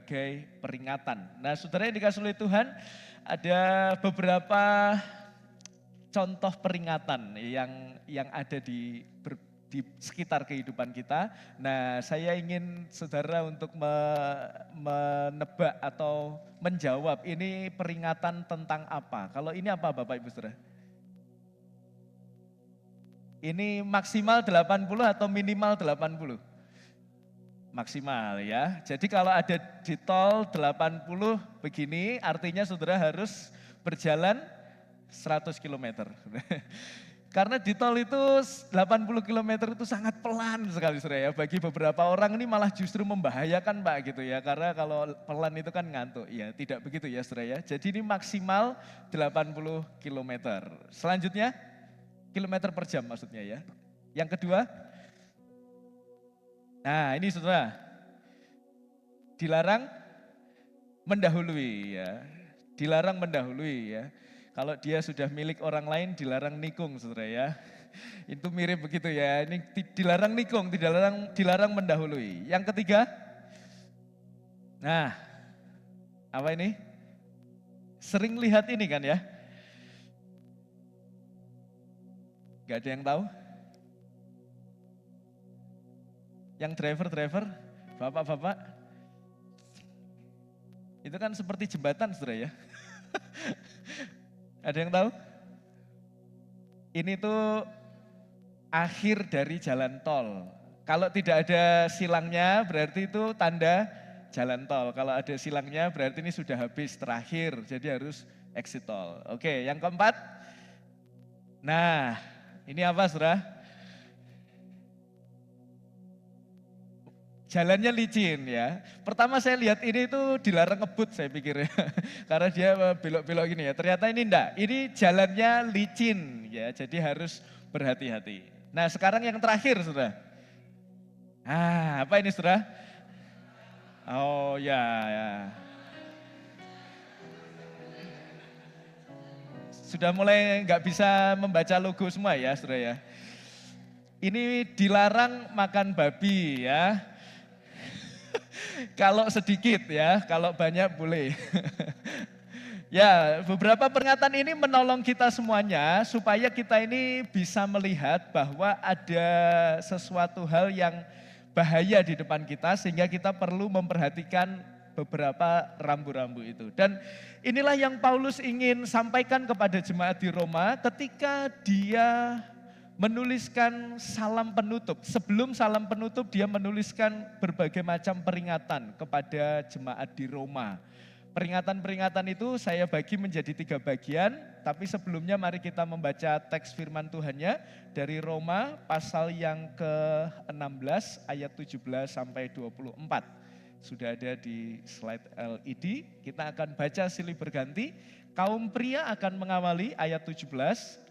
berbagai peringatan. Nah, saudara yang dikasih oleh Tuhan, ada beberapa contoh peringatan yang ada di sekitar kehidupan kita. Nah, saya ingin saudara untuk menebak atau menjawab ini peringatan tentang apa. Kalau ini apa Bapak Ibu Saudara? Ini maksimal 80 atau minimal 80? Maksimal ya. Jadi kalau ada di tol 80 begini, artinya saudara harus berjalan 100 km. Karena di tol itu 80 km itu sangat pelan sekali saudara ya. Bagi beberapa orang ini malah justru membahayakan Pak gitu ya. Karena kalau pelan itu kan ngantuk. Ya tidak begitu ya saudara ya. Jadi ini maksimal 80 km. Selanjutnya kilometer per jam maksudnya ya. Yang kedua, nah ini saudara, dilarang mendahului ya. Dilarang mendahului ya. Kalau dia sudah milik orang lain dilarang nikung saudara ya. Itu mirip begitu ya. Ini dilarang nikung, dilarang mendahului. Yang ketiga, nah apa ini? Sering lihat ini kan ya. Gak ada yang tahu? Yang driver, bapak-bapak, itu kan seperti jembatan saudara ya. Ada yang tahu? Ini tuh akhir dari jalan tol. Kalau tidak ada silangnya berarti itu tanda jalan tol. Kalau ada silangnya berarti ini sudah habis terakhir, jadi harus exit tol. Oke, yang keempat. Nah, ini apa saudara? Jalannya licin ya. Pertama saya lihat ini tuh dilarang ngebut saya pikir ya. Karena dia belok-belok gini ya. Ternyata ini enggak. Ini jalannya licin ya. Jadi harus berhati-hati. Nah sekarang yang terakhir saudara. Ah apa ini saudara? Oh ya ya. Sudah mulai nggak bisa membaca logo semua ya saudara ya. Ini dilarang makan babi ya. Kalau sedikit ya, kalau banyak boleh. Ya, beberapa peringatan ini menolong kita semuanya supaya kita ini bisa melihat bahwa ada sesuatu hal yang bahaya di depan kita sehingga kita perlu memperhatikan beberapa rambu-rambu itu. Dan inilah yang Paulus ingin sampaikan kepada jemaat di Roma ketika dia menuliskan salam penutup. Sebelum salam penutup dia menuliskan berbagai macam peringatan kepada jemaat di Roma. Peringatan-peringatan itu saya bagi menjadi 3 bagian, tapi sebelumnya mari kita membaca teks firman Tuhannya dari Roma pasal yang ke-16 ayat 17 sampai 24. Sudah ada di slide LED, kita akan baca silih berganti. Kaum pria akan mengawali ayat 17,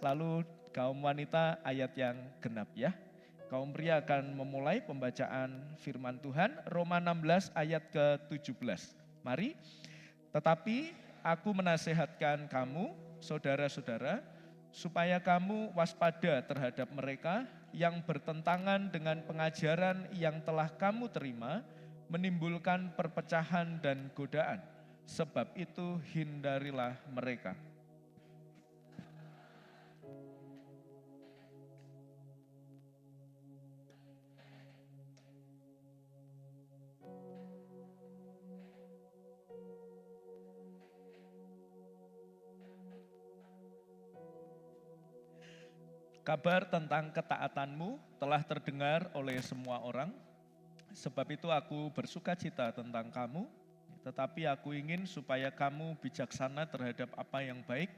lalu kaum wanita ayat yang genap ya. Kaum pria akan memulai pembacaan firman Tuhan, Roma 16 ayat ke-17. Mari. Tetapi aku menasehatkan kamu, saudara-saudara, supaya kamu waspada terhadap mereka yang bertentangan dengan pengajaran yang telah kamu terima, menimbulkan perpecahan dan godaan. Sebab itu hindarilah mereka. Kabar tentang ketaatanmu telah terdengar oleh semua orang, sebab itu aku bersuka cita tentang kamu, tetapi aku ingin supaya kamu bijaksana terhadap apa yang baik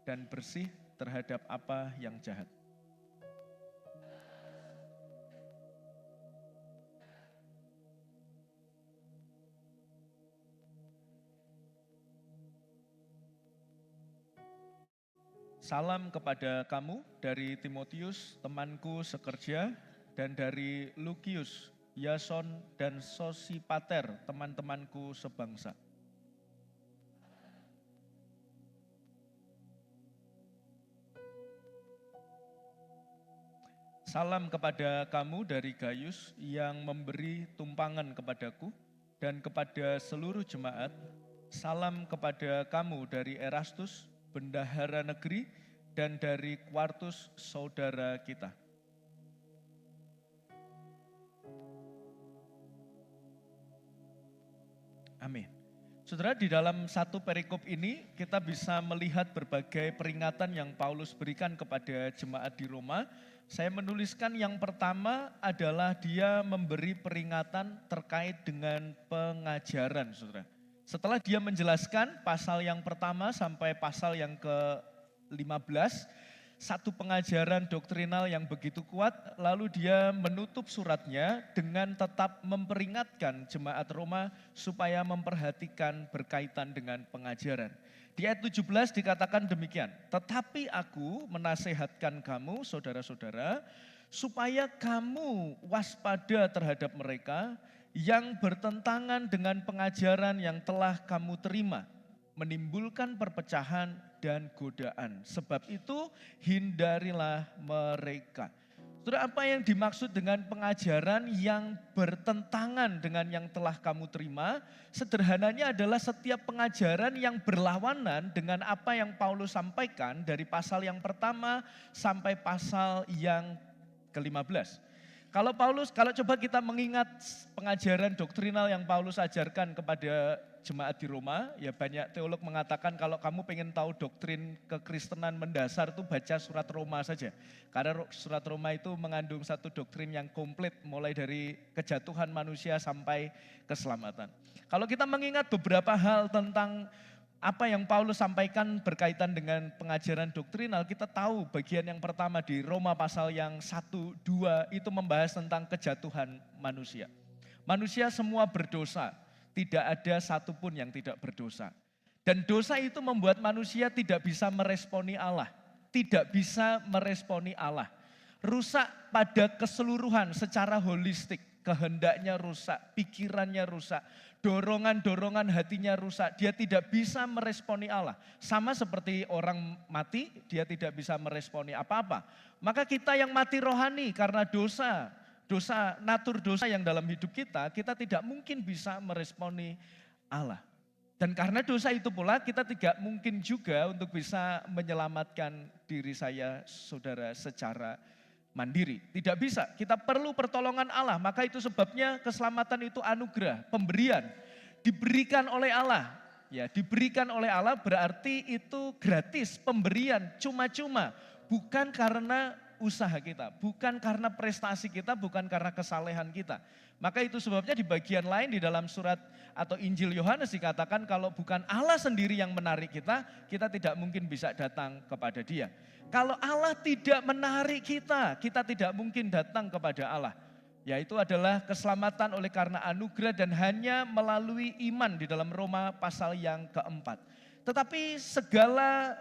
dan bersih terhadap apa yang jahat. Salam kepada kamu dari Timotius, temanku sekerja, dan dari Lukius, Yason, dan Sosipater, teman-temanku sebangsa. Salam kepada kamu dari Gaius yang memberi tumpangan kepadaku, dan kepada seluruh jemaat, salam kepada kamu dari Erastus, bendahara negeri, dan dari Quartus saudara kita. Amin. Saudara, di dalam satu perikop ini kita bisa melihat berbagai peringatan yang Paulus berikan kepada jemaat di Roma. Saya menuliskan yang pertama adalah dia memberi peringatan terkait dengan pengajaran, saudara. Setelah dia menjelaskan pasal yang pertama sampai pasal yang ke-15, satu pengajaran doktrinal yang begitu kuat, lalu dia menutup suratnya dengan tetap memperingatkan jemaat Roma supaya memperhatikan berkaitan dengan pengajaran. Di ayat 17 dikatakan demikian, tetapi aku menasehatkan kamu saudara-saudara, supaya kamu waspada terhadap mereka yang bertentangan dengan pengajaran yang telah kamu terima, menimbulkan perpecahan dan godaan. Sebab itu hindarilah mereka. Saudara, apa yang dimaksud dengan pengajaran yang bertentangan dengan yang telah kamu terima? Sederhananya adalah setiap pengajaran yang berlawanan dengan apa yang Paulus sampaikan dari pasal yang pertama sampai pasal yang ke-15. Kalau coba kita mengingat pengajaran doktrinal yang Paulus ajarkan kepada jemaat di Roma, ya banyak teolog mengatakan kalau kamu pengen tahu doktrin kekristenan mendasar itu baca surat Roma saja. Karena surat Roma itu mengandung satu doktrin yang komplit mulai dari kejatuhan manusia sampai keselamatan. Kalau kita mengingat beberapa hal tentang apa yang Paulus sampaikan berkaitan dengan pengajaran doktrinal, kita tahu bagian yang pertama di Roma pasal yang 1, 2 itu membahas tentang kejatuhan manusia. Manusia semua berdosa, tidak ada satupun yang tidak berdosa. Dan dosa itu membuat manusia tidak bisa meresponi Allah. Tidak bisa meresponi Allah. Rusak pada keseluruhan secara holistik. Kehendaknya rusak, pikirannya rusak, dorongan-dorongan hatinya rusak. Dia tidak bisa meresponi Allah. Sama seperti orang mati, dia tidak bisa meresponi apa-apa. Maka kita yang mati rohani karena dosa, natur dosa yang dalam hidup kita tidak mungkin bisa meresponi Allah. Dan karena dosa itu pula kita tidak mungkin juga untuk bisa menyelamatkan diri saya, saudara, secara mandiri. Tidak bisa, kita perlu pertolongan Allah. Maka itu sebabnya keselamatan itu anugerah, pemberian. Diberikan oleh Allah. Ya, diberikan oleh Allah berarti itu gratis, pemberian, cuma-cuma. Bukan karena usaha kita, bukan karena prestasi kita, bukan karena kesalehan kita. Maka itu sebabnya di bagian lain di dalam surat atau Injil Yohanes dikatakan kalau bukan Allah sendiri yang menarik kita tidak mungkin bisa datang kepada Dia. Kalau Allah tidak menarik kita tidak mungkin datang kepada Allah. Yaitu adalah keselamatan oleh karena anugerah dan hanya melalui iman di dalam Roma pasal yang keempat. Tetapi segala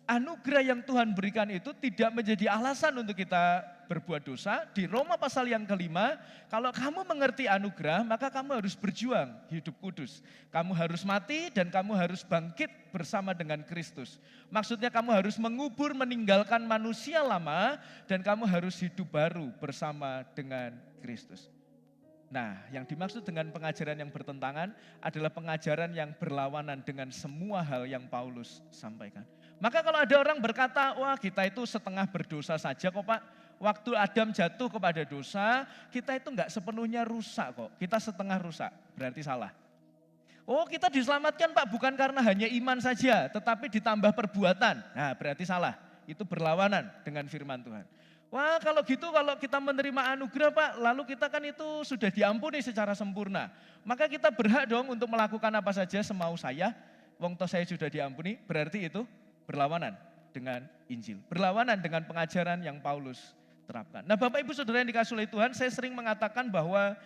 anugerah yang Tuhan berikan itu tidak menjadi alasan untuk kita berbuat dosa. Di Roma pasal yang kelima, kalau kamu mengerti anugerah, maka kamu harus berjuang hidup kudus. Kamu harus mati dan kamu harus bangkit bersama dengan Kristus. Maksudnya kamu harus mengubur, meninggalkan manusia lama, dan kamu harus hidup baru bersama dengan Kristus. Nah, yang dimaksud dengan pengajaran yang bertentangan adalah pengajaran yang berlawanan dengan semua hal yang Paulus sampaikan. Maka kalau ada orang berkata, wah kita itu setengah berdosa saja kok Pak. Waktu Adam jatuh kepada dosa, kita itu enggak sepenuhnya rusak kok. Kita setengah rusak, berarti salah. Oh kita diselamatkan Pak bukan karena hanya iman saja, tetapi ditambah perbuatan. Nah berarti salah, itu berlawanan dengan firman Tuhan. Wah kalau gitu kalau kita menerima anugerah Pak, lalu kita kan itu sudah diampuni secara sempurna. Maka kita berhak dong untuk melakukan apa saja semau saya, wong toh saya sudah diampuni, berarti itu berlawanan dengan Injil. Berlawanan dengan pengajaran yang Paulus terapkan. Nah Bapak Ibu Saudara yang dikasihi oleh Tuhan, saya sering mengatakan bahwa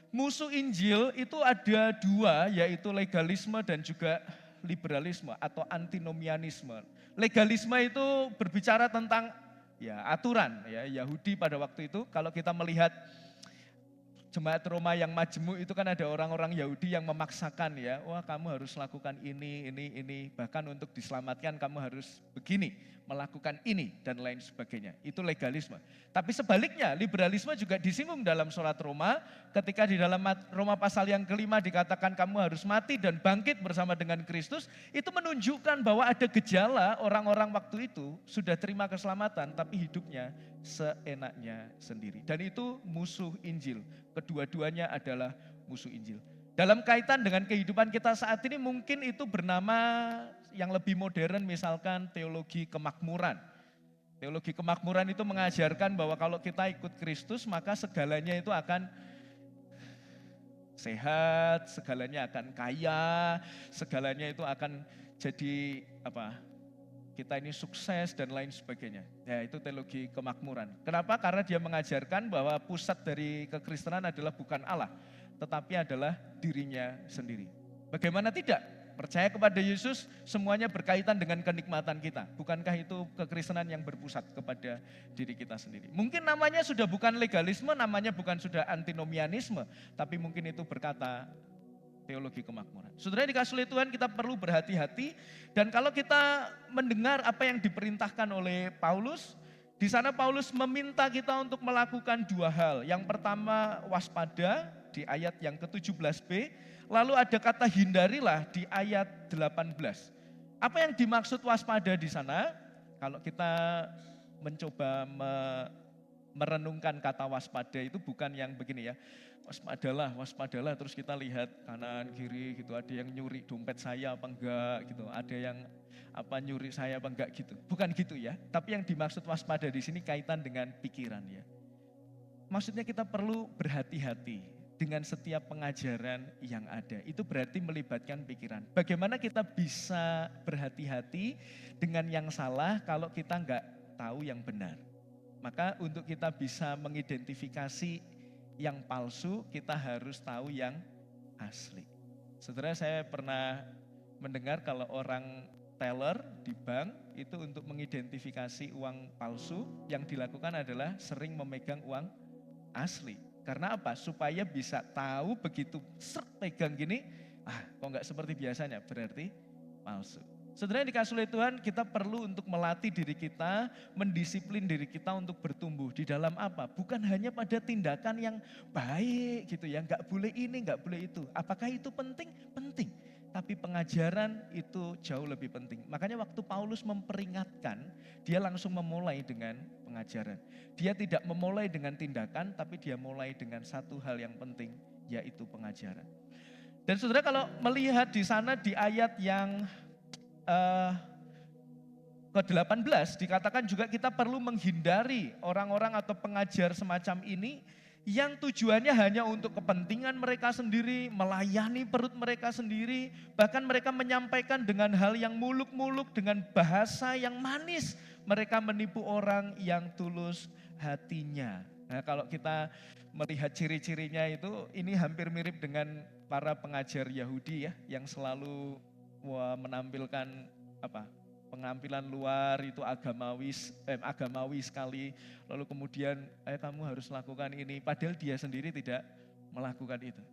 musuh Injil itu ada dua, yaitu legalisme dan juga liberalisme atau antinomianisme. Legalisme itu berbicara tentang ya aturan ya Yahudi pada waktu itu. Kalau kita melihat jemaat Roma yang majemuk itu kan ada orang-orang Yahudi yang memaksakan ya, wah kamu harus lakukan ini, bahkan untuk diselamatkan kamu harus begini, melakukan ini dan lain sebagainya. Itu legalisme. Tapi sebaliknya, liberalisme juga disinggung dalam surat Roma, ketika di dalam Roma pasal yang kelima dikatakan kamu harus mati dan bangkit bersama dengan Kristus, itu menunjukkan bahwa ada gejala orang-orang waktu itu sudah terima keselamatan tapi hidupnya seenaknya sendiri. Dan itu musuh Injil. Kedua-duanya adalah musuh Injil. Dalam kaitan dengan kehidupan kita saat ini mungkin itu bernama yang lebih modern, misalkan teologi kemakmuran. Teologi kemakmuran itu mengajarkan bahwa kalau kita ikut Kristus maka segalanya itu akan sehat, segalanya akan kaya, segalanya itu akan jadi kita ini sukses dan lain sebagainya. Ya, itu teologi kemakmuran. Kenapa? Karena dia mengajarkan bahwa pusat dari kekristenan adalah bukan Allah, tetapi adalah dirinya sendiri. Bagaimana tidak? Percaya kepada Yesus semuanya berkaitan dengan kenikmatan kita. Bukankah itu kekristenan yang berpusat kepada diri kita sendiri? Mungkin namanya sudah bukan legalisme, namanya bukan sudah antinomianisme, tapi mungkin itu berkata teologi kemakmuran. Saudara dikasih oleh Tuhan, kita perlu berhati-hati, dan kalau kita mendengar apa yang diperintahkan oleh Paulus, di sana Paulus meminta kita untuk melakukan dua hal. Yang pertama waspada di ayat yang ke-17b, lalu ada kata hindarilah di ayat 18. Apa yang dimaksud waspada di sana? Kalau kita mencoba merenungkan kata waspada itu bukan yang begini ya, waspadalah, terus kita lihat kanan kiri gitu, ada yang nyuri dompet saya apa enggak gitu, ada yang nyuri saya apa enggak gitu. Bukan gitu ya. Tapi yang dimaksud waspada di sini kaitan dengan pikiran ya. Maksudnya kita perlu berhati-hati dengan setiap pengajaran yang ada. Itu berarti melibatkan pikiran. Bagaimana kita bisa berhati-hati dengan yang salah kalau kita enggak tahu yang benar. Maka untuk kita bisa mengidentifikasi yang palsu, kita harus tahu yang asli. Saudara, saya pernah mendengar kalau orang teller di bank itu untuk mengidentifikasi uang palsu, yang dilakukan adalah sering memegang uang asli. Karena apa? Supaya bisa tahu begitu pegang gini, kok nggak seperti biasanya, berarti palsu. Saudara yang dikasih oleh Tuhan, kita perlu untuk melatih diri kita, mendisiplin diri kita untuk bertumbuh. Di dalam apa? Bukan hanya pada tindakan yang baik gitu ya, nggak boleh ini, nggak boleh itu. Apakah itu penting? Penting. Tapi pengajaran itu jauh lebih penting. Makanya waktu Paulus memperingatkan, dia langsung memulai dengan pengajaran. Dia tidak memulai dengan tindakan, tapi dia mulai dengan satu hal yang penting, yaitu pengajaran. Dan saudara kalau melihat di sana di ayat yang ke-18 dikatakan juga kita perlu menghindari orang-orang atau pengajar semacam ini yang tujuannya hanya untuk kepentingan mereka sendiri, melayani perut mereka sendiri, bahkan mereka menyampaikan dengan hal yang muluk-muluk, dengan bahasa yang manis, mereka menipu orang yang tulus hatinya. Nah, kalau kita melihat ciri-cirinya itu, ini hampir mirip dengan para pengajar Yahudi ya, yang selalu menampilkan penampilan luar itu agamawi sekali, lalu kemudian kamu harus lakukan ini, padahal dia sendiri tidak melakukan itu.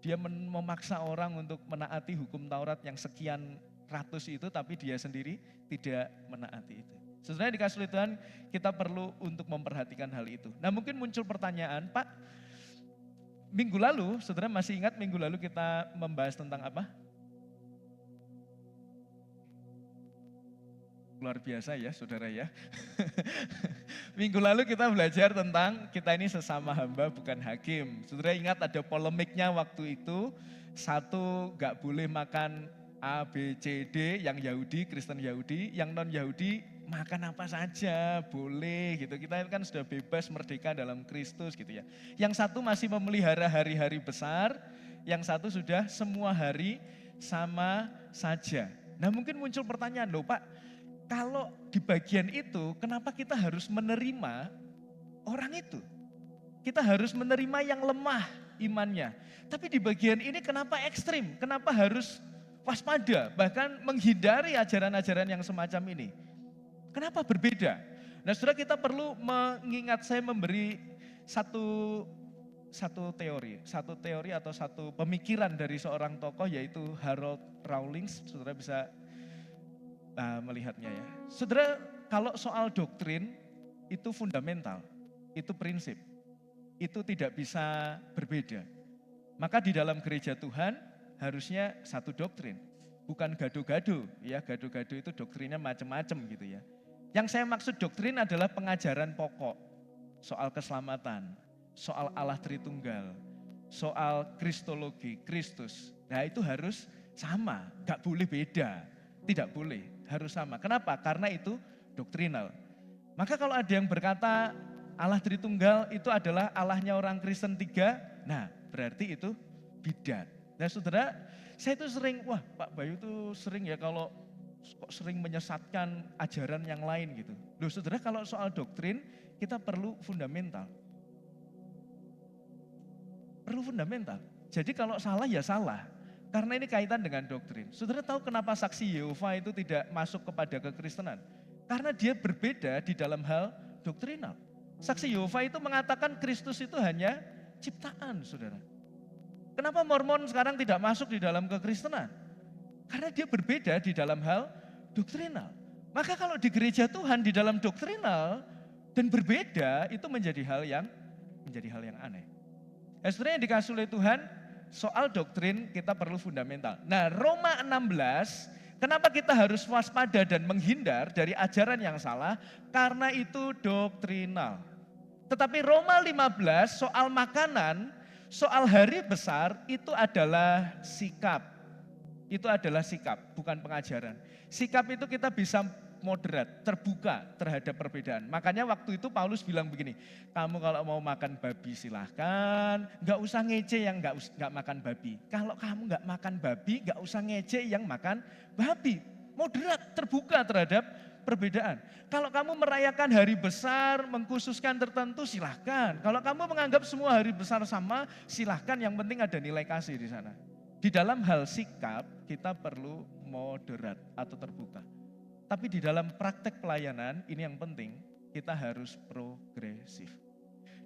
Dia memaksa orang untuk menaati hukum Taurat yang sekian ratus itu, tapi dia sendiri tidak menaati itu. Sebenarnya dikasih oleh Tuhan, kita perlu untuk memperhatikan hal itu. Nah, mungkin muncul pertanyaan, Pak, minggu lalu, saudara masih ingat minggu lalu kita membahas tentang apa? Luar biasa ya saudara ya. Minggu lalu kita belajar tentang kita ini sesama hamba bukan hakim. Saudara ingat ada polemiknya waktu itu. Satu, gak boleh makan A, B, C, D, yang Yahudi, Kristen Yahudi. Yang non Yahudi makan apa saja, boleh gitu. Kita kan sudah bebas merdeka dalam Kristus gitu ya. Yang satu masih memelihara hari-hari besar. Yang satu sudah semua hari sama saja. Nah mungkin muncul pertanyaan, loh Pak, kalau di bagian itu, kenapa kita harus menerima orang itu? Kita harus menerima yang lemah imannya. Tapi di bagian ini kenapa ekstrim? Kenapa harus waspada? Bahkan menghindari ajaran-ajaran yang semacam ini. Kenapa berbeda? Nah saudara, kita perlu mengingat, saya memberi satu satu teori atau satu pemikiran dari seorang tokoh yaitu Harold Rawlings, saudara bisa melihatnya ya. Saudara, kalau soal doktrin itu fundamental, itu prinsip, itu tidak bisa berbeda. Maka di dalam gereja Tuhan harusnya satu doktrin, bukan gado-gado. Ya, gado-gado itu doktrinnya macam-macam gitu ya. Yang saya maksud doktrin adalah pengajaran pokok, soal keselamatan, soal Allah Tritunggal, soal kristologi, Kristus. Nah itu harus sama, gak boleh beda, tidak boleh, harus sama. Kenapa? Karena itu doktrinal. Maka kalau ada yang berkata Allah Tritunggal itu adalah Allahnya orang Kristen 3, nah berarti itu bidat. Nah saudara, saya itu sering, Pak Bayu itu sering ya kalau kok sering menyesatkan ajaran yang lain gitu. Loh saudara, kalau soal doktrin kita perlu fundamental. Perlu fundamental. Jadi kalau salah ya salah. Karena ini kaitan dengan doktrin. Saudara tahu kenapa saksi Yehova itu tidak masuk kepada kekristenan? Karena dia berbeda di dalam hal doktrinal. Saksi Yehova itu mengatakan Kristus itu hanya ciptaan, saudara. Kenapa Mormon sekarang tidak masuk di dalam kekristenan? Karena dia berbeda di dalam hal doktrinal. Maka kalau di gereja Tuhan di dalam doktrinal dan berbeda itu menjadi hal yang aneh. Saudara yang dikasih oleh Tuhan, soal doktrin kita perlu fundamental. Nah, Roma 16, kenapa kita harus waspada dan menghindar dari ajaran yang salah? Karena itu doktrinal. Tetapi Roma 15 soal makanan, soal hari besar itu adalah sikap. Itu adalah sikap, bukan pengajaran. Sikap itu kita bisa moderat, terbuka terhadap perbedaan. Makanya waktu itu Paulus bilang begini, kamu kalau mau makan babi silahkan, gak usah ngece yang gak makan babi. Kalau kamu gak makan babi, gak usah ngece yang makan babi. Moderat, terbuka terhadap perbedaan. Kalau kamu merayakan hari besar, mengkhususkan tertentu silahkan. Kalau kamu menganggap semua hari besar sama, silahkan, yang penting ada nilai kasih di sana. Di dalam hal sikap, kita perlu moderat atau terbuka. Tapi di dalam praktek pelayanan, ini yang penting, kita harus progresif.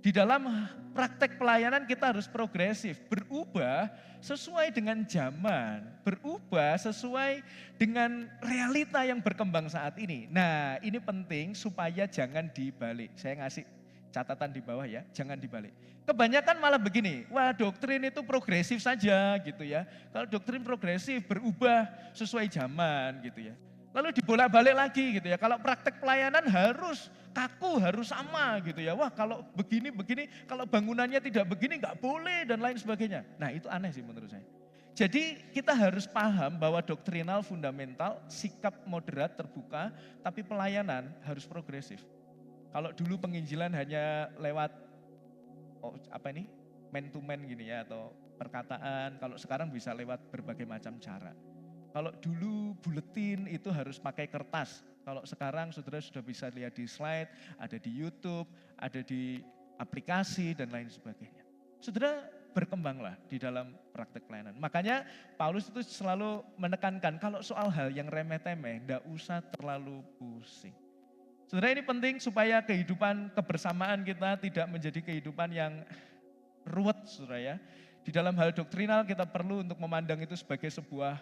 Di dalam praktek pelayanan kita harus progresif, berubah sesuai dengan zaman, berubah sesuai dengan realita yang berkembang saat ini. Nah, ini penting supaya jangan dibalik. Saya ngasih catatan di bawah ya, jangan dibalik. Kebanyakan malah begini, doktrin itu progresif saja gitu ya. Kalau doktrin progresif berubah sesuai zaman gitu ya. Lalu dibolak-balik lagi gitu ya, kalau praktek pelayanan harus kaku, harus sama gitu ya. Kalau begini, kalau bangunannya tidak begini nggak boleh dan lain sebagainya. Nah itu aneh sih menurut saya. Jadi kita harus paham bahwa doktrinal fundamental, sikap moderat, terbuka, tapi pelayanan harus progresif. Kalau dulu penginjilan hanya lewat man to man gini ya, atau perkataan, kalau sekarang bisa lewat berbagai macam cara. Kalau dulu buletin itu harus pakai kertas. Kalau sekarang saudara sudah bisa lihat di slide, ada di YouTube, ada di aplikasi dan lain sebagainya. Saudara berkembanglah di dalam praktek pelayanan. Makanya Paulus itu selalu menekankan kalau soal hal yang remeh-temeh, enggak usah terlalu pusing. Saudara ini penting supaya kehidupan kebersamaan kita tidak menjadi kehidupan yang ruwet, saudara ya. Di dalam hal doktrinal kita perlu untuk memandang itu sebagai sebuah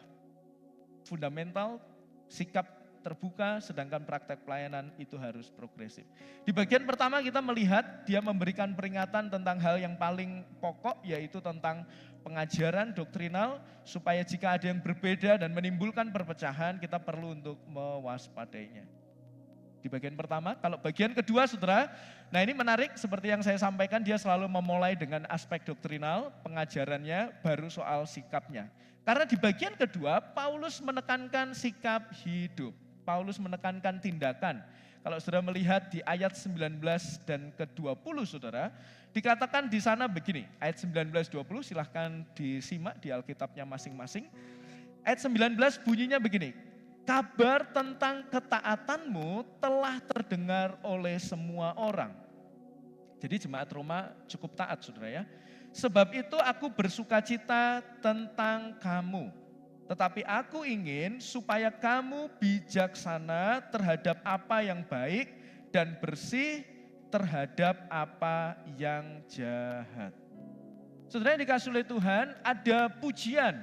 fundamental, sikap terbuka, sedangkan praktek pelayanan itu harus progresif. Di bagian pertama kita melihat dia memberikan peringatan tentang hal yang paling pokok, yaitu tentang pengajaran doktrinal, supaya jika ada yang berbeda dan menimbulkan perpecahan, kita perlu untuk mewaspadainya. Di bagian pertama, kalau bagian kedua saudara, nah ini menarik seperti yang saya sampaikan, dia selalu memulai dengan aspek doktrinal, pengajarannya, baru soal sikapnya. Karena di bagian kedua, Paulus menekankan sikap hidup. Paulus menekankan tindakan. Kalau saudara melihat di ayat 19 dan ke-20 saudara, dikatakan di sana begini, ayat 19-20 silahkan disimak di Alkitabnya masing-masing. Ayat 19 bunyinya begini, kabar tentang ketaatanmu telah terdengar oleh semua orang. Jadi jemaat Roma cukup taat saudara ya. Sebab itu aku bersukacita tentang kamu. Tetapi aku ingin supaya kamu bijaksana terhadap apa yang baik dan bersih terhadap apa yang jahat. Saudara yang dikasih oleh Tuhan, ada pujian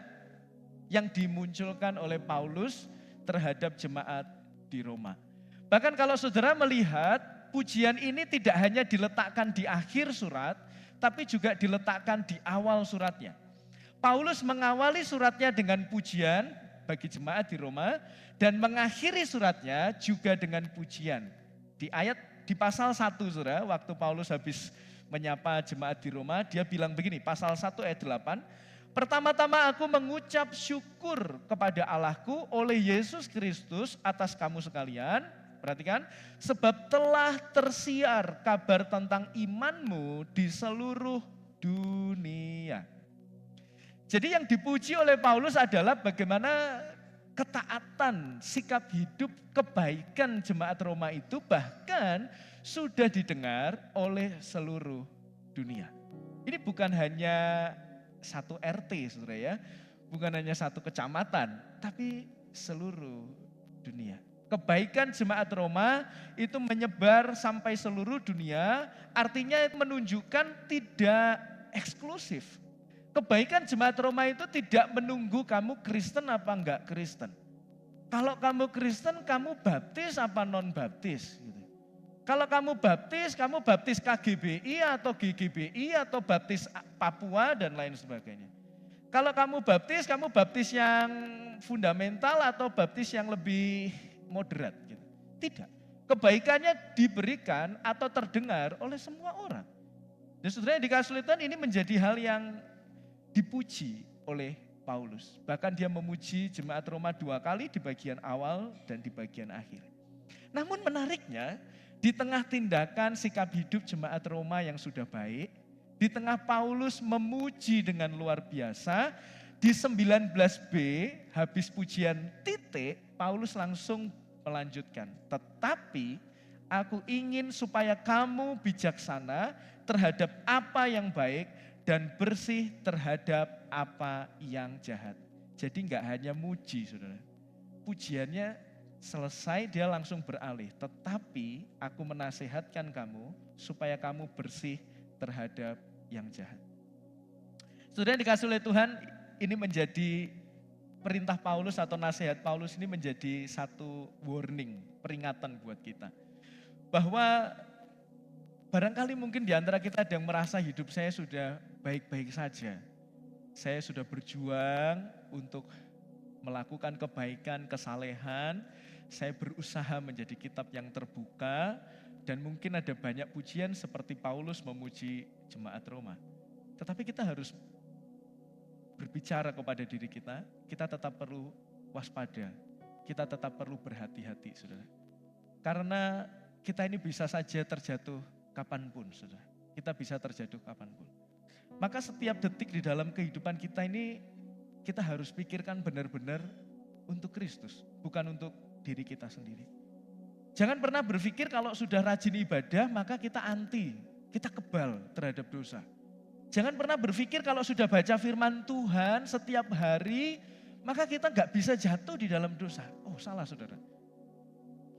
yang dimunculkan oleh Paulus terhadap jemaat di Roma. Bahkan kalau saudara melihat, pujian ini tidak hanya diletakkan di akhir surat, tapi juga diletakkan di awal suratnya. Paulus mengawali suratnya dengan pujian bagi jemaat di Roma, dan mengakhiri suratnya juga dengan pujian. Di pasal 1 saudara, waktu Paulus habis menyapa jemaat di Roma, dia bilang begini, pasal 1 ayat 8, pertama-tama aku mengucap syukur kepada Allahku oleh Yesus Kristus atas kamu sekalian, perhatikan, sebab telah tersiar kabar tentang imanmu di seluruh dunia. Jadi yang dipuji oleh Paulus adalah bagaimana ketaatan, sikap hidup, kebaikan jemaat Roma itu bahkan sudah didengar oleh seluruh dunia. Ini bukan hanya satu RT, saudara ya, bukan hanya satu kecamatan, tapi seluruh dunia. Kebaikan jemaat Roma itu menyebar sampai seluruh dunia, artinya menunjukkan tidak eksklusif. Kebaikan jemaat Roma itu tidak menunggu kamu Kristen apa enggak Kristen. Kalau kamu Kristen, kamu baptis apa non-baptis. Gitu. Kalau kamu baptis KGBI atau GGBI atau baptis Papua dan lain sebagainya. Kalau kamu baptis yang fundamental atau baptis yang lebih moderat. Gitu. Tidak. Kebaikannya diberikan atau terdengar oleh semua orang. Dan saudara yang dikasih Tuhan, ini menjadi hal yang dipuji oleh Paulus. Bahkan dia memuji jemaat Roma 2 kali di bagian awal dan di bagian akhir. Namun menariknya, di tengah tindakan sikap hidup jemaat Roma yang sudah baik, di tengah Paulus memuji dengan luar biasa, di 19b habis pujian titik, Paulus langsung melanjutkan. Tetapi aku ingin supaya kamu bijaksana terhadap apa yang baik dan bersih terhadap apa yang jahat. Jadi enggak hanya muji, saudara. Pujiannya selesai dia langsung beralih. Tetapi aku menasehatkan kamu supaya kamu bersih terhadap yang jahat. Saudara yang dikasih oleh Tuhan, ini menjadi perintah Paulus atau nasihat Paulus ini menjadi satu warning, peringatan buat kita. Bahwa barangkali mungkin di antara kita ada yang merasa hidup saya sudah baik-baik saja. Saya sudah berjuang untuk melakukan kebaikan, kesalehan. Saya berusaha menjadi kitab yang terbuka. Dan mungkin ada banyak pujian seperti Paulus memuji jemaat Roma. Tetapi kita harus berbicara kepada diri kita tetap perlu waspada. Kita tetap perlu berhati-hati, saudara. Karena kita ini bisa saja terjatuh kapanpun, saudara. Kita bisa terjatuh kapanpun. Maka setiap detik di dalam kehidupan kita ini, kita harus pikirkan benar-benar untuk Kristus, bukan untuk diri kita sendiri. Jangan pernah berpikir kalau sudah rajin ibadah, maka kita anti, kita kebal terhadap dosa. Jangan pernah berpikir kalau sudah baca firman Tuhan setiap hari, maka kita gak bisa jatuh di dalam dosa. Oh salah saudara.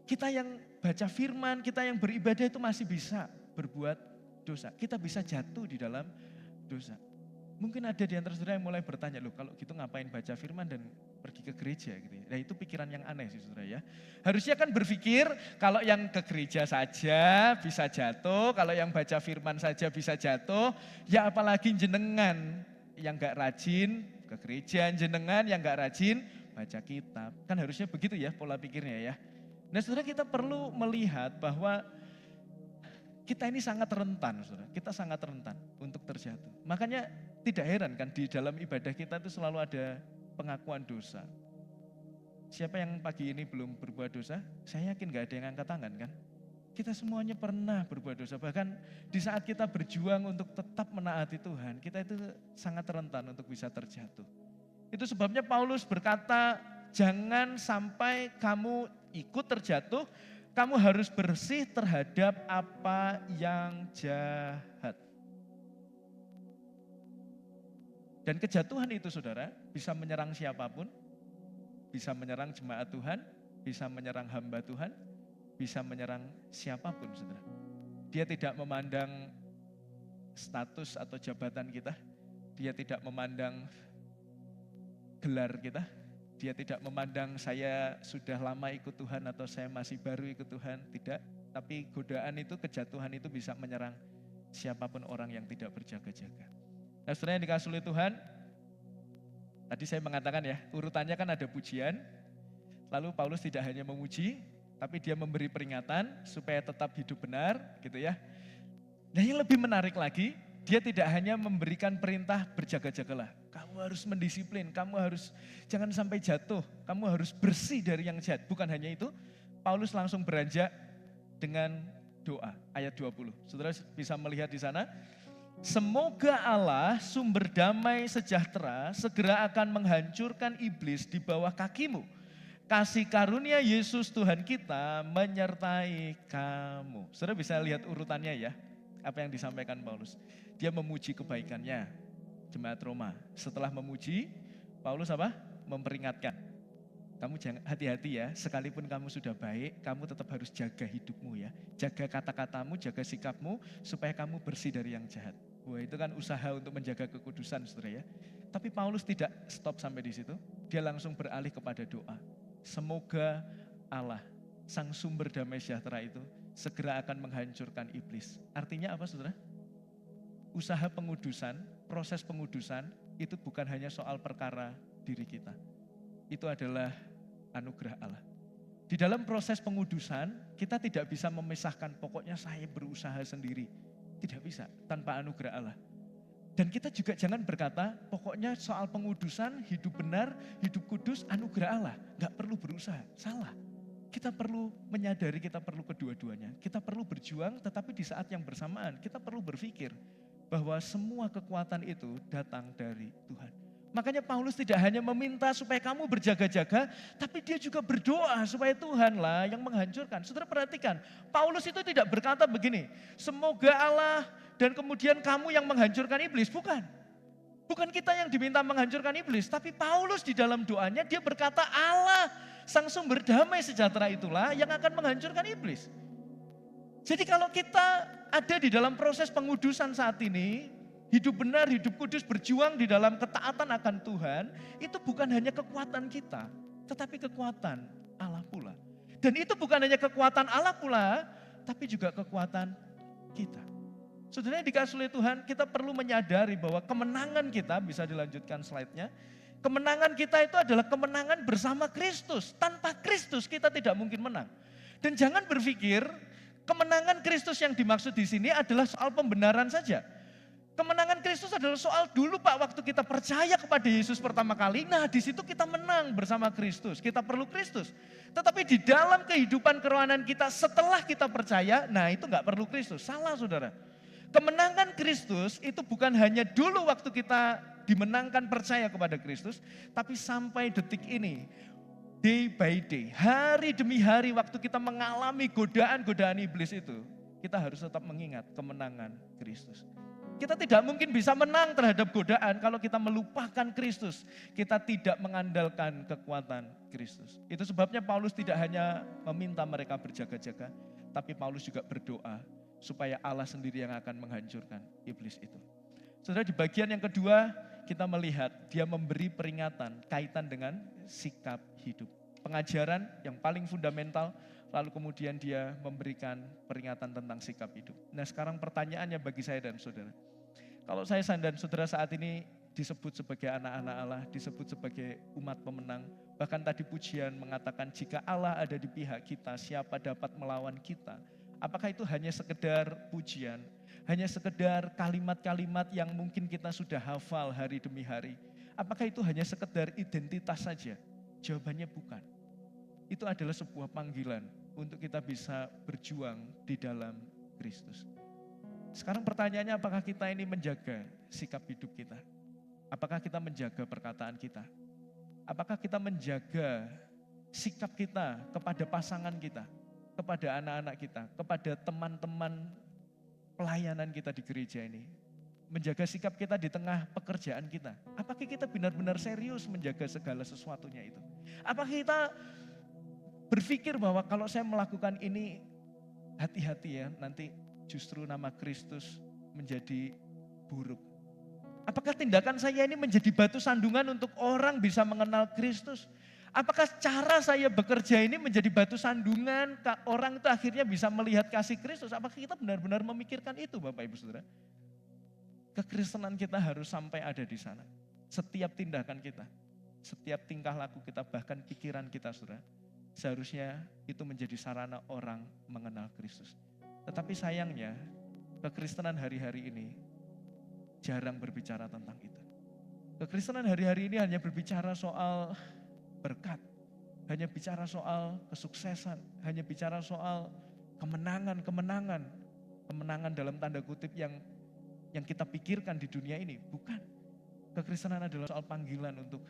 Kita yang baca firman, kita yang beribadah itu masih bisa berbuat dosa. Kita bisa jatuh di dalam dosa. Mungkin ada di antara saudara yang mulai bertanya, loh kalau gitu ngapain baca firman dan pergi ke gereja gitu ya. Nah itu pikiran yang aneh sih saudara ya. Harusnya kan berpikir kalau yang ke gereja saja bisa jatuh, kalau yang baca firman saja bisa jatuh, ya apalagi jenengan yang gak rajin ke gereja, jenengan yang gak rajin baca kitab. Kan harusnya begitu ya pola pikirnya ya. Nah saudara kita perlu melihat bahwa kita ini sangat rentan, saudara. Kita sangat rentan untuk terjatuh. Makanya tidak heran kan di dalam ibadah kita itu selalu ada pengakuan dosa. Siapa yang pagi ini belum berbuat dosa? Saya yakin gak ada yang angkat tangan kan? Kita semuanya pernah berbuat dosa. Bahkan di saat kita berjuang untuk tetap menaati Tuhan, kita itu sangat rentan untuk bisa terjatuh. Itu sebabnya Paulus berkata, jangan sampai kamu ikut terjatuh, kamu harus bersih terhadap apa yang jahat. Dan kejatuhan itu saudara bisa menyerang siapapun, bisa menyerang jemaat Tuhan, bisa menyerang hamba Tuhan, bisa menyerang siapapun saudara. Dia tidak memandang status atau jabatan kita, Dia tidak memandang gelar kita, dia tidak memandang saya sudah lama ikut Tuhan atau saya masih baru ikut Tuhan, tidak. Tapi godaan itu, kejatuhan itu bisa menyerang siapapun orang yang tidak berjaga-jaga. Nah saudara yang dikasihi oleh Tuhan, tadi saya mengatakan ya, urutannya kan ada pujian, lalu Paulus tidak hanya memuji, tapi dia memberi peringatan supaya tetap hidup benar, gitu ya. Nah yang lebih menarik lagi, dia tidak hanya memberikan perintah berjaga-jagalah. Kamu harus mendisiplin, kamu harus jangan sampai jatuh, kamu harus bersih dari yang jahat. Bukan hanya itu, Paulus langsung beranjak dengan doa, ayat 20. Saudara bisa melihat di sana, semoga Allah sumber damai sejahtera segera akan menghancurkan iblis di bawah kakimu. Kasih karunia Yesus Tuhan kita menyertai kamu. Saudara bisa lihat urutannya ya, apa yang disampaikan Paulus. Dia memuji kebaikannya, jemaat Roma. Setelah memuji, Paulus apa? Memperingatkan. Kamu jangan hati-hati ya, sekalipun kamu sudah baik, kamu tetap harus jaga hidupmu ya. Jaga kata-katamu, jaga sikapmu, supaya kamu bersih dari yang jahat. Wah itu kan usaha untuk menjaga kekudusan saudara ya. Tapi Paulus tidak stop sampai di situ, dia langsung beralih kepada doa. Semoga Allah, sang sumber damai sejahtera itu, segera akan menghancurkan iblis. Artinya apa saudara? Usaha pengudusan, proses pengudusan itu bukan hanya soal perkara diri kita. Itu adalah anugerah Allah. Di dalam proses pengudusan, kita tidak bisa memisahkan pokoknya saya berusaha sendiri. Tidak bisa tanpa anugerah Allah. Dan kita juga jangan berkata pokoknya soal pengudusan, hidup benar, hidup kudus, anugerah Allah. Gak perlu berusaha, salah. Kita perlu menyadari kita perlu kedua-duanya. Kita perlu berjuang tetapi di saat yang bersamaan kita perlu berpikir bahwa semua kekuatan itu datang dari Tuhan. Makanya Paulus tidak hanya meminta supaya kamu berjaga-jaga, tapi dia juga berdoa supaya Tuhanlah yang menghancurkan. Saudara perhatikan, Paulus itu tidak berkata begini, semoga Allah dan kemudian kamu yang menghancurkan iblis. Bukan. Bukan kita yang diminta menghancurkan iblis, tapi Paulus di dalam doanya dia berkata Allah, sang sumber damai sejahtera itulah yang akan menghancurkan iblis. Jadi kalau kita ada di dalam proses pengudusan saat ini, hidup benar, hidup kudus, berjuang di dalam ketaatan akan Tuhan, itu bukan hanya kekuatan kita, tetapi kekuatan Allah pula. Dan itu bukan hanya kekuatan Allah pula, tapi juga kekuatan kita. Saudara yang dikasihi oleh Tuhan, kita perlu menyadari bahwa kemenangan kita, bisa dilanjutkan slide-nya, kemenangan kita itu adalah kemenangan bersama Kristus. Tanpa Kristus kita tidak mungkin menang. Dan jangan berpikir kemenangan Kristus yang dimaksud di sini adalah soal pembenaran saja. Kemenangan Kristus adalah soal dulu Pak, waktu kita percaya kepada Yesus pertama kali, nah di situ kita menang bersama Kristus, kita perlu Kristus. Tetapi di dalam kehidupan kerohanian kita setelah kita percaya, nah itu gak perlu Kristus, salah saudara. Kemenangan Kristus itu bukan hanya dulu waktu kita dimenangkan percaya kepada Kristus, tapi sampai detik ini, day by day, hari demi hari waktu kita mengalami godaan-godaan iblis itu, kita harus tetap mengingat kemenangan Kristus. Kita tidak mungkin bisa menang terhadap godaan kalau kita melupakan Kristus. Kita tidak mengandalkan kekuatan Kristus. Itu sebabnya Paulus tidak hanya meminta mereka berjaga-jaga, tapi Paulus juga berdoa supaya Allah sendiri yang akan menghancurkan iblis itu. Saudara, di bagian yang kedua kita melihat dia memberi peringatan kaitan dengan sikap hidup. Pengajaran yang paling fundamental, lalu kemudian dia memberikan peringatan tentang sikap hidup. Nah sekarang pertanyaannya bagi saya dan saudara. Kalau saya dan saudara saat ini disebut sebagai anak-anak Allah, disebut sebagai umat pemenang. Bahkan tadi pujian mengatakan jika Allah ada di pihak kita, siapa dapat melawan kita. Apakah itu hanya sekedar pujian, hanya sekedar kalimat-kalimat yang mungkin kita sudah hafal hari demi hari. Apakah itu hanya sekedar identitas saja? Jawabannya bukan. Itu adalah sebuah panggilan untuk kita bisa berjuang di dalam Kristus. Sekarang pertanyaannya, apakah kita ini menjaga sikap hidup kita? Apakah kita menjaga perkataan kita? Apakah kita menjaga sikap kita kepada pasangan kita, kepada anak-anak kita, kepada teman-teman pelayanan kita di gereja ini? Menjaga sikap kita di tengah pekerjaan kita. Apakah kita benar-benar serius menjaga segala sesuatunya itu? Apakah kita berpikir bahwa kalau saya melakukan ini, hati-hati ya, nanti justru nama Kristus menjadi buruk. Apakah tindakan saya ini menjadi batu sandungan untuk orang bisa mengenal Kristus? Apakah cara saya bekerja ini menjadi batu sandungan, orang itu akhirnya bisa melihat kasih Kristus? Apakah kita benar-benar memikirkan itu Bapak Ibu Saudara? Kekristenan kita harus sampai ada di sana. Setiap tindakan kita, setiap tingkah laku kita, bahkan pikiran kita Saudara, seharusnya itu menjadi sarana orang mengenal Kristus. Tetapi sayangnya, kekristenan hari-hari ini jarang berbicara tentang itu. Kekristenan hari-hari ini hanya berbicara soal berkat, hanya bicara soal kesuksesan, hanya bicara soal kemenangan dalam tanda kutip yang kita pikirkan di dunia ini. Bukan. Kekristenan adalah soal panggilan untuk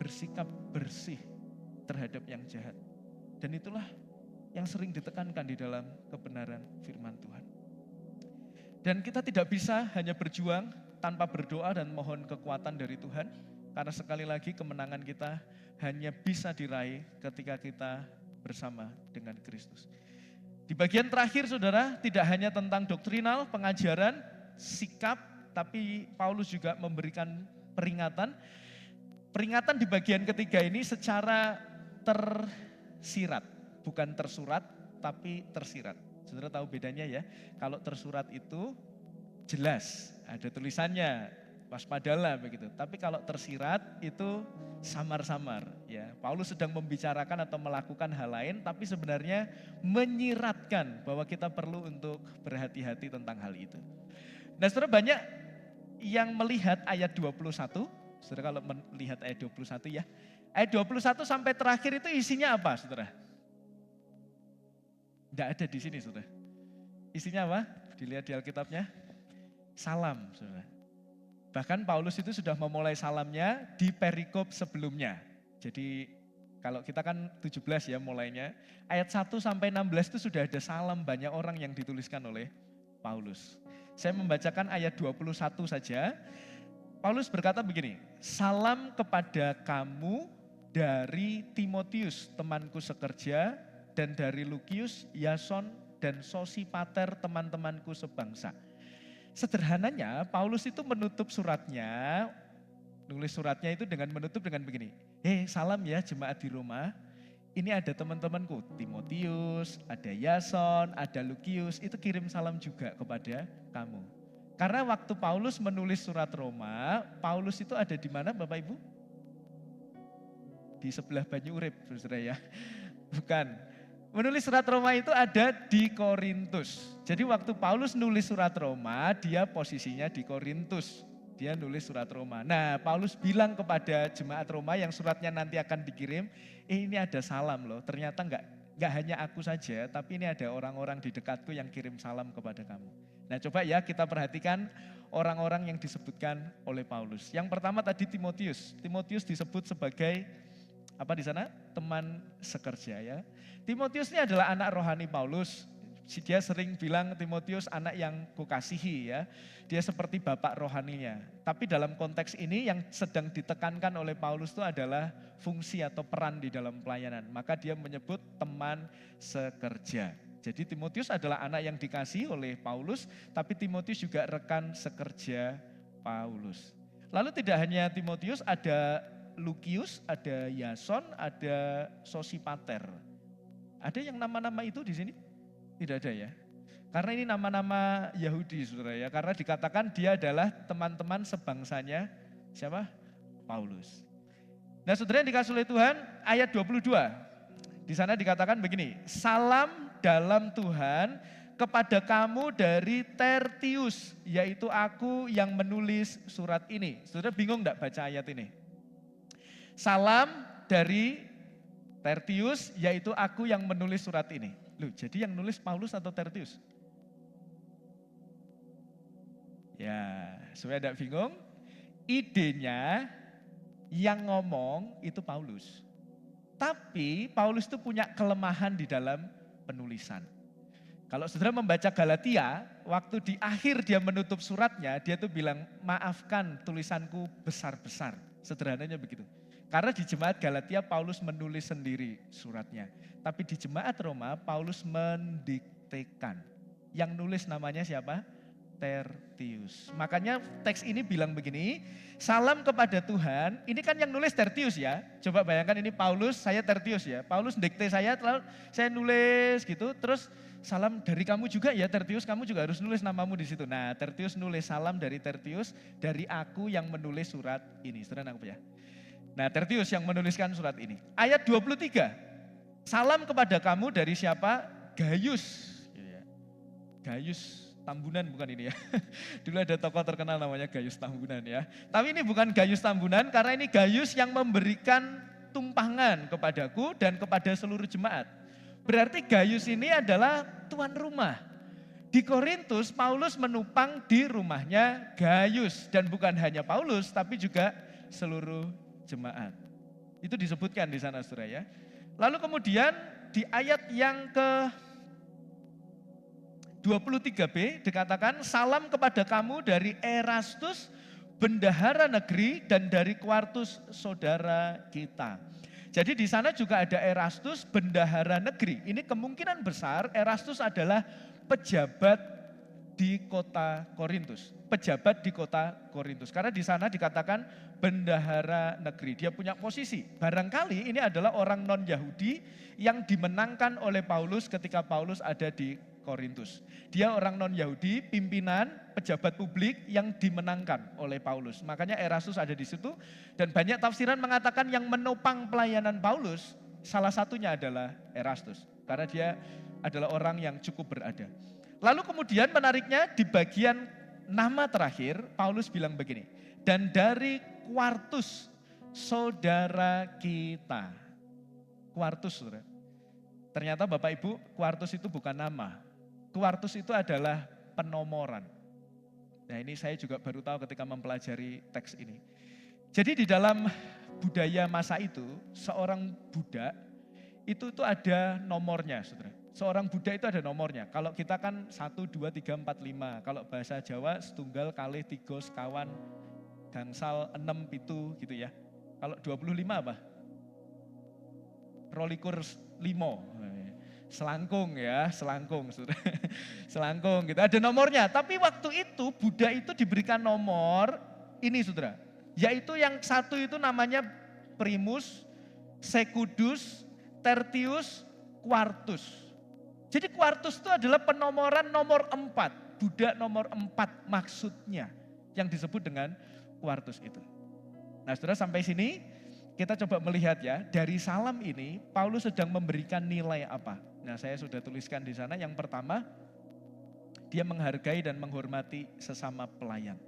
bersikap bersih terhadap yang jahat. Dan itulah yang sering ditekankan di dalam kebenaran firman Tuhan. Dan kita tidak bisa hanya berjuang tanpa berdoa dan mohon kekuatan dari Tuhan. Karena sekali lagi kemenangan kita hanya bisa diraih ketika kita bersama dengan Kristus. Di bagian terakhir Saudara, tidak hanya tentang doktrinal, pengajaran, sikap, tapi Paulus juga memberikan peringatan. Peringatan di bagian ketiga ini secara tersirat, bukan tersurat, tapi tersirat. Saudara tahu bedanya ya, kalau tersurat itu jelas, ada tulisannya, waspadalah begitu. Tapi kalau tersirat itu samar-samar ya. Paulus sedang membicarakan atau melakukan hal lain, tapi sebenarnya menyiratkan bahwa kita perlu untuk berhati-hati tentang hal itu. Nah saudara, banyak yang melihat ayat 21, saudara kalau melihat ayat 21 ya. Ayat 21 sampai terakhir itu isinya apa saudara? Tidak ada di sini saudara. Isinya apa? Dilihat di Alkitabnya. Salam saudara. Bahkan Paulus itu sudah memulai salamnya di perikop sebelumnya. Jadi kalau kita kan 17 ya mulainya. Ayat 1 sampai 16 itu sudah ada salam banyak orang yang dituliskan oleh Paulus. Saya membacakan ayat 21 saja. Paulus berkata begini, salam kepada kamu dari Timotius temanku sekerja dan dari Lukius, Yason dan Sosipater teman-temanku sebangsa. Sederhananya Paulus itu menutup suratnya, nulis suratnya itu dengan menutup dengan begini. Salam ya jemaat di Roma, ini ada teman-temanku, Timotius, ada Yason, ada Lukius, itu kirim salam juga kepada kamu. Karena waktu Paulus menulis surat Roma, Paulus itu ada di mana Bapak Ibu? Di sebelah Banyu Urip, saudara ya. Bukan. Menulis surat Roma itu ada di Korintus. Jadi waktu Paulus nulis surat Roma, dia posisinya di Korintus. Dia nulis surat Roma. Nah, Paulus bilang kepada jemaat Roma yang suratnya nanti akan dikirim, ini ada salam loh. Ternyata enggak hanya aku saja, tapi ini ada orang-orang di dekatku yang kirim salam kepada kamu. Nah, coba ya kita perhatikan orang-orang yang disebutkan oleh Paulus. Yang pertama tadi Timotius. Timotius disebut sebagai apa di sana? Teman sekerja ya. Timotius ini adalah anak rohani Paulus. Dia sering bilang Timotius anak yang kukasihi ya. Dia seperti bapak rohaninya. Tapi dalam konteks ini yang sedang ditekankan oleh Paulus itu adalah fungsi atau peran di dalam pelayanan. Maka dia menyebut teman sekerja. Jadi Timotius adalah anak yang dikasihi oleh Paulus, tapi Timotius juga rekan sekerja Paulus. Lalu tidak hanya Timotius, ada Lukius, ada Yason, ada Sosipater. Ada yang nama-nama itu di sini? Tidak ada ya. Karena ini nama-nama Yahudi saudara ya. Karena dikatakan dia adalah teman-teman sebangsanya siapa? Paulus. Nah saudara yang dikasih oleh Tuhan ayat 22. Di sana dikatakan begini. Salam dalam Tuhan kepada kamu dari Tertius. Yaitu aku yang menulis surat ini. Saudara bingung enggak baca ayat ini? Salam dari Tertius, yaitu aku yang menulis surat ini. Loh, jadi yang nulis Paulus atau Tertius? Ya, supaya tidak bingung, idenya yang ngomong itu Paulus. Tapi Paulus itu punya kelemahan di dalam penulisan. Kalau saudara membaca Galatia, waktu di akhir dia menutup suratnya, dia tuh bilang, maafkan tulisanku besar-besar. Sederhananya begitu. Karena di jemaat Galatia Paulus menulis sendiri suratnya. Tapi di jemaat Roma Paulus mendiktekan. Yang nulis namanya siapa? Tertius. Makanya teks ini bilang begini, salam kepada Tuhan, ini kan yang nulis Tertius ya. Coba bayangkan ini Paulus, saya Tertius ya. Paulus dikte saya, lalu saya nulis gitu, terus salam dari kamu juga ya Tertius, kamu juga harus nulis namamu di situ. Nah Tertius nulis salam dari Tertius, dari aku yang menulis surat ini. Saudara nangkep ya? Nah Tertius yang menuliskan surat ini. Ayat 23, salam kepada kamu dari siapa? Gaius. Gaius Tambunan bukan ini ya. Dulu ada tokoh terkenal namanya Gaius Tambunan ya. Tapi ini bukan Gaius Tambunan karena ini Gaius yang memberikan tumpangan kepadaku dan kepada seluruh jemaat. Berarti Gaius ini adalah tuan rumah. Di Korintus Paulus menupang di rumahnya Gaius. Dan bukan hanya Paulus tapi juga seluruh jemaat. Itu disebutkan di sana saudara ya. Lalu kemudian di ayat yang ke 23b dikatakan salam kepada kamu dari Erastus, bendahara negeri dan dari Quartus saudara kita. Jadi di sana juga ada Erastus, bendahara negeri. Ini kemungkinan besar Erastus adalah pejabat di kota Korintus. Pejabat di kota Korintus. Karena di sana dikatakan bendahara negeri. Dia punya posisi. Barangkali ini adalah orang non-Yahudi yang dimenangkan oleh Paulus ketika Paulus ada di Korintus. Dia orang non-Yahudi, pimpinan, pejabat publik yang dimenangkan oleh Paulus. Makanya Erastus ada di situ dan banyak tafsiran mengatakan yang menopang pelayanan Paulus salah satunya adalah Erastus. Karena dia adalah orang yang cukup berada. Lalu kemudian menariknya di bagian nama terakhir Paulus bilang begini. Dan dari Quartus saudara kita. Quartus saudara. Ternyata Bapak Ibu, Quartus itu bukan nama. Quartus itu adalah penomoran. Nah ini saya juga baru tahu ketika mempelajari teks ini. Jadi di dalam budaya masa itu, seorang budak itu tuh ada nomornya, saudara. Seorang budak itu ada nomornya. Kalau kita kan 1, 2, 3, 4, 5. Kalau bahasa Jawa setunggal, kalih, tiga, sekawan, gangsal, 6, pitu gitu ya. Kalau 25 apa? Rolikur 5. Selangkung ya, selangkung. Selangkung gitu, ada nomornya. Tapi waktu itu budak itu diberikan nomor ini saudara. Yaitu yang satu itu namanya Primus, Secundus, Tertius, Quartus. Jadi Quartus itu adalah penomoran nomor 4. Budak nomor 4 maksudnya yang disebut dengan Quartus itu. Nah saudara sampai sini kita coba melihat ya, dari salam ini Paulus sedang memberikan nilai apa? Nah saya sudah tuliskan di sana, yang pertama dia menghargai dan menghormati sesama pelayan.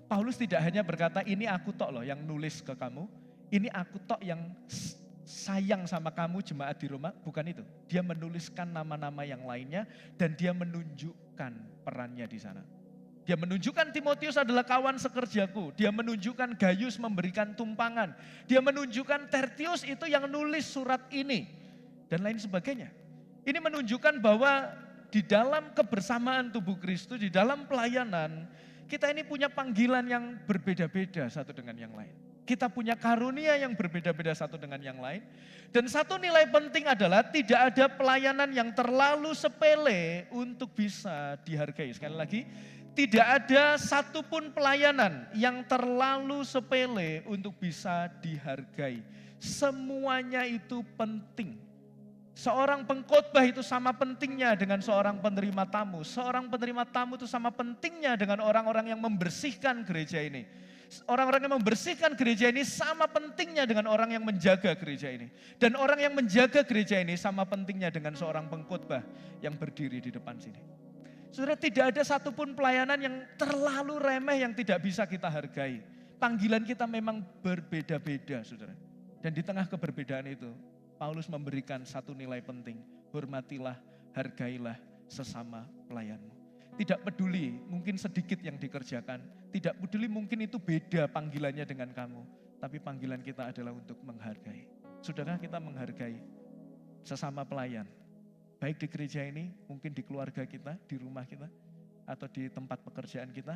Paulus tidak hanya berkata ini aku tok loh yang nulis ke kamu, ini aku tok yang sayang sama kamu jemaat di Roma, bukan itu. Dia menuliskan nama-nama yang lainnya dan dia menunjukkan perannya di sana. Dia menunjukkan Timotius adalah kawan sekerjaku. Dia menunjukkan Gaius memberikan tumpangan. Dia menunjukkan Tertius itu yang nulis surat ini. Dan lain sebagainya. Ini menunjukkan bahwa di dalam kebersamaan tubuh Kristus, di dalam pelayanan, kita ini punya panggilan yang berbeda-beda satu dengan yang lain. Kita punya karunia yang berbeda-beda satu dengan yang lain. Dan satu nilai penting adalah tidak ada pelayanan yang terlalu sepele untuk bisa dihargai. Sekali lagi, tidak ada satupun pelayanan yang terlalu sepele untuk bisa dihargai. Semuanya itu penting. Seorang pengkhotbah itu sama pentingnya dengan seorang penerima tamu. Seorang penerima tamu itu sama pentingnya dengan orang-orang yang membersihkan gereja ini. Orang-orang yang membersihkan gereja ini sama pentingnya dengan orang yang menjaga gereja ini. Dan orang yang menjaga gereja ini sama pentingnya dengan seorang pengkhotbah yang berdiri di depan sini. Saudara, tidak ada satupun pelayanan yang terlalu remeh yang tidak bisa kita hargai. Panggilan kita memang berbeda-beda, saudara. Dan di tengah keberbedaan itu, Paulus memberikan satu nilai penting. Hormatilah, hargailah sesama pelayanmu. Tidak peduli mungkin sedikit yang dikerjakan. Tidak peduli mungkin itu beda panggilannya dengan kamu. Tapi panggilan kita adalah untuk menghargai. Sudahkah kita menghargai sesama pelayan? Baik di gereja ini, mungkin di keluarga kita, di rumah kita, atau di tempat pekerjaan kita.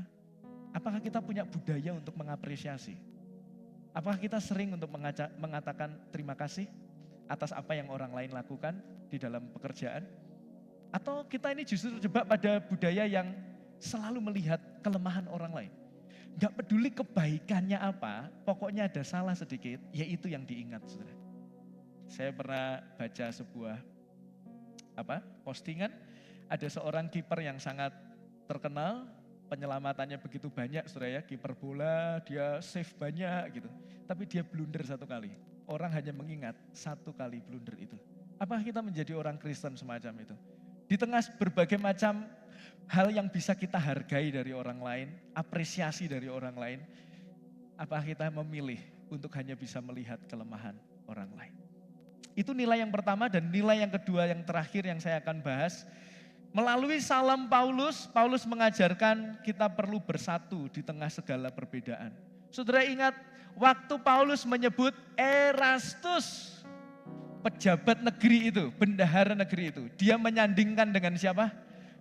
Apakah kita punya budaya untuk mengapresiasi? Apakah kita sering untuk mengatakan terima kasih atas apa yang orang lain lakukan di dalam pekerjaan? Atau kita ini justru terjebak pada budaya yang selalu melihat kelemahan orang lain. Gak peduli kebaikannya apa, pokoknya ada salah sedikit, yaitu yang diingat, saudara. Saya pernah baca sebuah postingan, ada seorang kiper yang sangat terkenal, penyelamatannya begitu banyak, saudara ya, kiper bola, dia save banyak gitu. Tapi dia blunder satu kali. Orang hanya mengingat satu kali blunder itu. Apakah kita menjadi orang Kristen semacam itu? Di tengah berbagai macam hal yang bisa kita hargai dari orang lain, apresiasi dari orang lain, apakah kita memilih untuk hanya bisa melihat kelemahan orang lain? Itu nilai yang pertama, dan nilai yang kedua yang terakhir yang saya akan bahas. Melalui salam Paulus, Paulus mengajarkan kita perlu bersatu di tengah segala perbedaan. Saudara ingat, waktu Paulus menyebut Erastus, pejabat negeri itu, bendahara negeri itu, dia menyandingkan dengan siapa?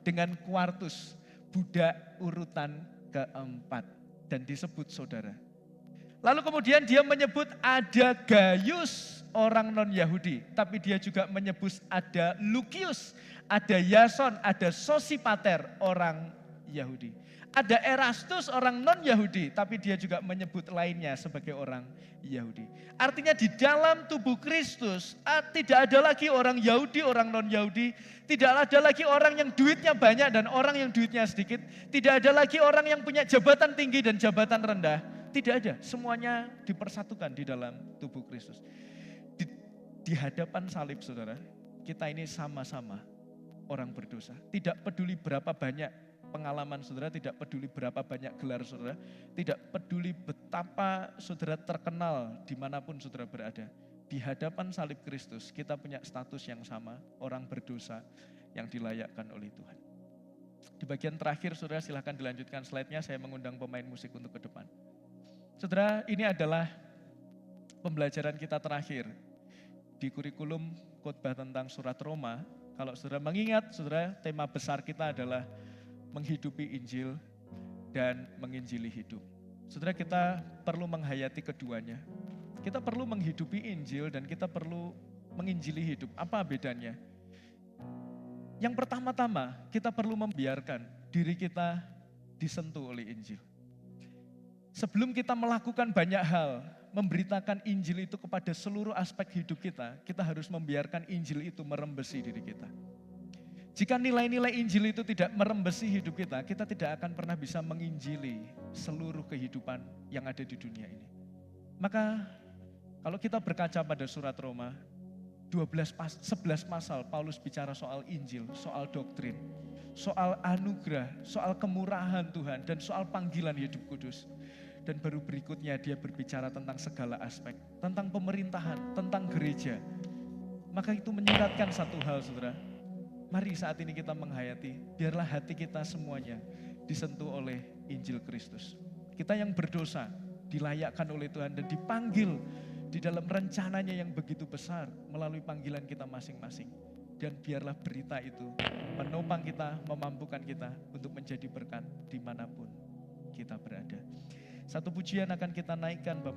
Dengan Quartus, budak urutan keempat, dan disebut saudara. Lalu kemudian dia menyebut ada Gaius, orang non-Yahudi, tapi dia juga menyebut ada Lucius, ada Yason, ada Sosipater, orang Yahudi. Ada Erastus, orang non-Yahudi, tapi dia juga menyebut lainnya sebagai orang Yahudi. Artinya di dalam tubuh Kristus tidak ada lagi orang Yahudi, orang non-Yahudi, tidak ada lagi orang yang duitnya banyak dan orang yang duitnya sedikit, tidak ada lagi orang yang punya jabatan tinggi dan jabatan rendah, tidak ada, semuanya dipersatukan di dalam tubuh Kristus. Di hadapan salib, saudara, kita ini sama-sama orang berdosa. Tidak peduli berapa banyak pengalaman saudara, tidak peduli berapa banyak gelar saudara, tidak peduli betapa saudara terkenal dimanapun saudara berada. Di hadapan salib Kristus kita punya status yang sama, orang berdosa yang dilayakkan oleh Tuhan. Di bagian terakhir saudara, silahkan dilanjutkan slide-nya, saya mengundang pemain musik untuk ke depan. Saudara, ini adalah pembelajaran kita terakhir di kurikulum khotbah tentang surat Roma. Kalau saudara mengingat, saudara, tema besar kita adalah menghidupi Injil dan menginjili hidup. Saudara, kita perlu menghayati keduanya. Kita perlu menghidupi Injil dan kita perlu menginjili hidup. Apa bedanya? Yang pertama-tama, kita perlu membiarkan diri kita disentuh oleh Injil. Sebelum kita melakukan banyak hal, memberitakan Injil itu kepada seluruh aspek hidup kita, kita harus membiarkan Injil itu merembesi diri kita. Jika nilai-nilai Injil itu tidak merembesi hidup kita, kita tidak akan pernah bisa menginjili seluruh kehidupan yang ada di dunia ini. Maka kalau kita berkaca pada surat Roma, 11 pasal Paulus bicara soal Injil, soal doktrin, soal anugerah, soal kemurahan Tuhan, dan soal panggilan hidup kudus. Dan baru berikutnya dia berbicara tentang segala aspek, tentang pemerintahan, tentang gereja. Maka itu menyiratkan satu hal, saudara. Mari saat ini kita menghayati, biarlah hati kita semuanya disentuh oleh Injil Kristus. Kita yang berdosa dilayakkan oleh Tuhan dan dipanggil di dalam rencananya yang begitu besar melalui panggilan kita masing-masing. Dan biarlah berita itu menopang kita, memampukan kita untuk menjadi berkat dimanapun kita berada. Satu pujian akan kita naikkan, Bapak.